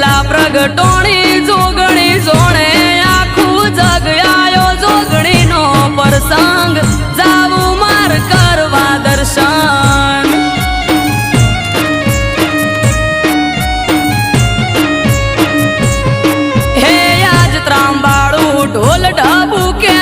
शीतला प्रगटोणी जोगणी जोणे आखू जग आयो जोगणी नो प्रसंग जाऊ मार करवा दर्शन हे आज त्रांबाळू ढोल ढबू के